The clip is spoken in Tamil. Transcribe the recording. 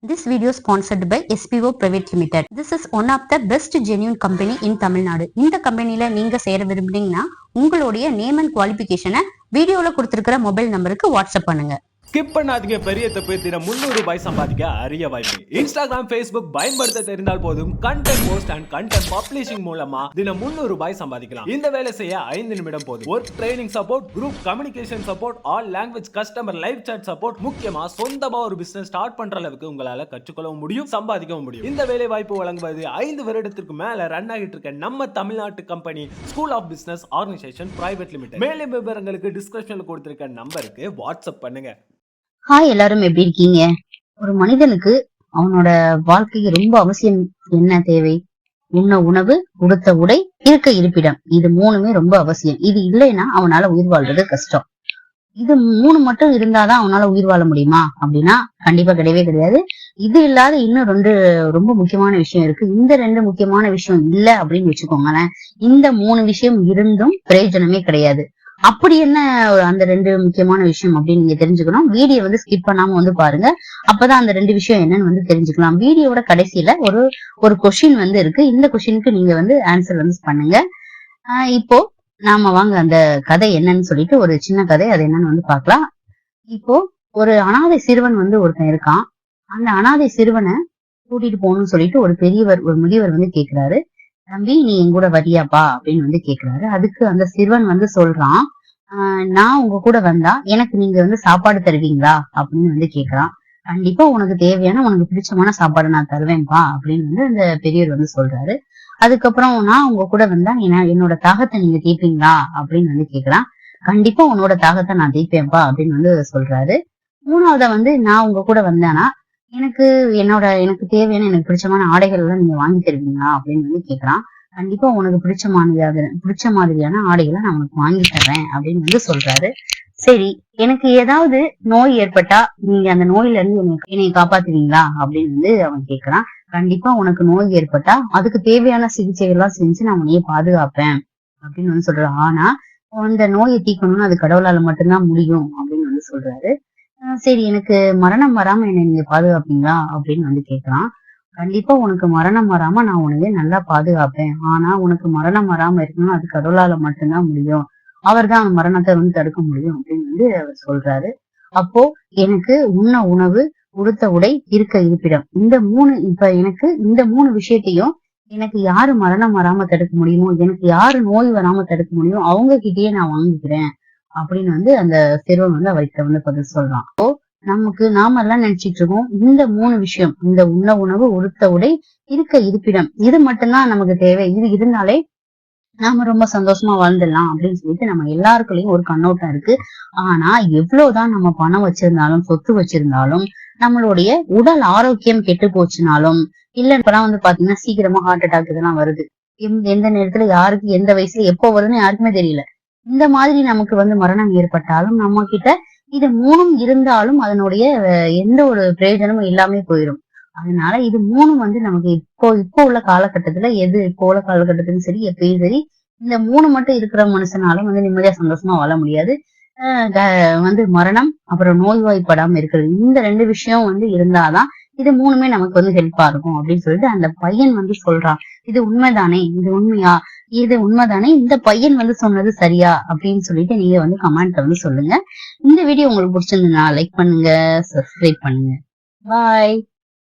This video is sponsored by SPO Private Limited. This is one of the best genuine company in Tamil Nadu. இந்த கம்பெனில நீங்க சேர விரும்புறீங்கன்னா உங்களுடைய நேம் அண்ட் குவாலிஃபிகேஷனை வீடியோல கொடுத்திருக்கிற மொபைல் நம்பருக்கு வாட்ஸ்அப் பண்ணுங்க. ஸ்கிப் பண்ணாதீங்க. பெரிய தப்பு. தினம் 300 ரூபாய் சம்பாதிக்க அரிய வாய்ப்பு. இன்ஸ்டாகிராம், Facebook பயன்படுத்த தெரிந்தால் போதும். Content post and content publishing மூலமா தினம் 300 ரூபாய் சம்பாதிக்கலாம். இந்த வேலை செய்ய 5 நிமிடம் போதும். Work training support, group communication support, all language customer live chat support, முக்கியமா சொந்தமா ஒரு பிசினஸ் ஸ்டார்ட் பண்ற அளவுக்கு உங்களால கற்றுக்கொள்ளவும் முடியும், சம்பாதிக்கவும் முடியும். இந்த வேலை வாய்ப்பு வழங்குவது 5 வருடத்திற்கு மேல ரன் ஆகிட்டு இருக்க நம்ம தமிழ்நாட்டு company school of business organisation private limited. மேலும் விவரங்களுக்கு டிஸ்கிரிப்ஷன்ல கொடுத்திருக்க நம்பருக்கு வாட்ஸ்அப் பண்ணுங்க. ஹாய், எல்லாரும் எப்படி இருக்கீங்க? ஒரு மனிதனுக்கு அவனோட வாழ்க்கைக்கு ரொம்ப அவசியம் என்ன தேவை? உண்ண உணவு, உடுத்த உடை, இருக்க இருப்பிடம். இது மூணுமே ரொம்ப அவசியம். இது இல்லைன்னா அவனால உயிர் வாழ்றது கஷ்டம். இது 3 மட்டும் இருந்தாதான் அவனால உயிர் வாழ முடியுமா அப்படின்னா கண்டிப்பா கிடையவே கிடையாது. இது இல்லாத இன்னும் 2 ரொம்ப முக்கியமான விஷயம் இருக்கு. இந்த 2 முக்கியமான விஷயம் இல்ல அப்படின்னு வச்சுக்கோங்களேன், இந்த 3 விஷயம் இருந்தும் பிரயோஜனமே கிடையாது. அப்படி என்ன அந்த 2 முக்கியமான விஷயம் அப்படின்னு நீங்க தெரிஞ்சுக்கணும். வீடியோ ஸ்கிப் பண்ணாம பாருங்க. அப்பதான் அந்த 2 விஷயம் என்னன்னு தெரிஞ்சுக்கலாம். வீடியோட கடைசியில ஒரு கொஸ்டின் இருக்கு. இந்த கொஸ்டினுக்கு நீங்க ஆன்சர் பண்ணுங்க. இப்போ நாம வாங்க அந்த கதை என்னன்னு சொல்லிட்டு ஒரு சின்ன கதை அது என்னன்னு பார்க்கலாம். இப்போ ஒரு அனாதை சிறுவன் ஒருத்தன் இருக்கான். அந்த அனாதை சிறுவனை கூட்டிட்டு போகணும்னு சொல்லிட்டு ஒரு முதியவர் கேக்குறாரு. தம்பி, நீ என் கூட வரியாப்பா அப்படின்னு கேக்குறாரு. அதுக்கு அந்த சிறுவன் சொல்றான், நான் உங்க கூட வந்தா எனக்கு நீங்க சாப்பாடு தருவீங்களா அப்படின்னு கேக்குறான். கண்டிப்பா உனக்கு தேவையான உனக்கு பிடிச்சமான சாப்பாடு நான் தருவேன்பா அப்படின்னு அந்த பெரியவர் சொல்றாரு. அதுக்கப்புறம் நான் உங்க கூட வந்தா என்னோட தாகத்தை நீங்க தீர்ப்பீங்களா அப்படின்னு கேக்குறான். கண்டிப்பா உன்னோட தாகத்தை நான் தீர்ப்பேன்பா அப்படின்னு சொல்றாரு. 3வது நான் உங்க கூட வந்தேன்னா எனக்கு தேவையான எனக்கு பிடிச்சமான ஆடைகள் எல்லாம் நீங்க வாங்கி தருவீங்களா அப்படின்னு கேக்குறான். கண்டிப்பா உனக்கு பிடிச்ச மாதிரியான ஆடைகளை நான் உனக்கு வாங்கி தர்றேன் அப்படின்னு சொல்றாரு. சரி, எனக்கு ஏதாவது நோய் ஏற்பட்டா நீங்க அந்த நோயில இருந்து என்னை காப்பாத்துவீங்களா அப்படின்னு அவன் கேக்குறான். கண்டிப்பா உனக்கு நோய் ஏற்பட்டா அதுக்கு தேவையான சிகிச்சைகள் எல்லாம் செஞ்சு நான் உன்னைய பாதுகாப்பேன் அப்படின்னு சொல்றான். ஆனா அந்த நோயை தீக்கணும்னு அது கடவுளால மட்டும்தான் முடியும் அப்படின்னு சொல்றாரு. சரி, எனக்கு மரணம் வராம என்னை நீங்க பாதுகாப்பீங்களா அப்படின்னு கேக்குறான். கண்டிப்பா உனக்கு மரணம் வராம நான் உன்னைய நல்லா பாதுகாப்பேன். ஆனா உனக்கு மரணம் வராம இருக்கணும் அது கடவுளால மட்டும்தான் முடியும். அவர் தான் மரணத்தை தடுக்க முடியும் அப்படின்னு அவர் சொல்றாரு. அப்போ எனக்கு உண்ண உணவு, உடுத்த உடை, இருக்க இருப்பிடம், இந்த 3 எனக்கு இந்த 3 விஷயத்தையும் எனக்கு யாரு மரணம் வராம தடுக்க முடியுமோ, எனக்கு யாரு நோய் வராம தடுக்க முடியுமோ அவங்க கிட்டயே நான் வாங்கிக்கிறேன் அப்படின்னு அந்த சிறுவன் அவர்கிட்ட பதில் சொல்றான். அப்போ நாம எல்லாம் நினைச்சிட்டு இருக்கோம் இந்த 3 விஷயம், இந்த உண்ண உணவு, உடுத்த உடை, இருக்க இருப்பிடம், இது மட்டும்தான் நமக்கு தேவை. இது இருந்தாலே நாம ரொம்ப சந்தோஷமா வாழ்ந்துடலாம் அப்படின்னு சொல்லிட்டு நம்ம எல்லாருக்குள்ளயும் ஒரு கண்ணோட்டம் இருக்கு. ஆனா எவ்வளவுதான் நம்ம பணம் வச்சிருந்தாலும் சொத்து வச்சிருந்தாலும் நம்மளுடைய உடல் ஆரோக்கியம் கெட்டு போச்சுனாலும் இல்ல, இப்பெல்லாம் பாத்தீங்கன்னா சீக்கிரமா ஹார்ட் அட்டாக் இதெல்லாம் வருது. எந்த நேரத்துல யாருக்கு எந்த வயசுல எப்போ வருதுன்னு யாருக்குமே தெரியல. இந்த மாதிரி நமக்கு மரணம் ஏற்பட்டாலும் நம்ம கிட்ட இது 3 இருந்தாலும் அதனுடைய எந்த ஒரு பிரயோஜனமும் இல்லாம போயிடும். அதனால இது 3 நமக்கு இப்போ உள்ள காலகட்டத்துல இப்போ உள்ள காலகட்டத்திலும் சரி எப்பயும் சரி இந்த 3 மட்டும் இருக்கிற மனுஷனாலும் நிம்மதியா சந்தோஷமா வாழ முடியாது. மரணம், அப்புறம் நோய்வாய்ப்படாம இருக்கிறது, இந்த 2 விஷயம் இருந்தாதான் இது 3மே நமக்கு ஹெல்ப்பா இருக்கும் அப்படின்னு சொல்லிட்டு அந்த பையன் சொல்றான். இது உண்மைதானே? இது உண்மையா? இது உண்மைதானே? இந்த பையன் சொன்னது சரியா அப்படின்னு சொல்லிட்டு நீங்க கமெண்ட்ல சொல்லுங்க. இந்த வீடியோ உங்களுக்கு பிடிச்சிருந்ததுன்னா லைக் பண்ணுங்க, சப்ஸ்கிரைப் பண்ணுங்க. பாய்.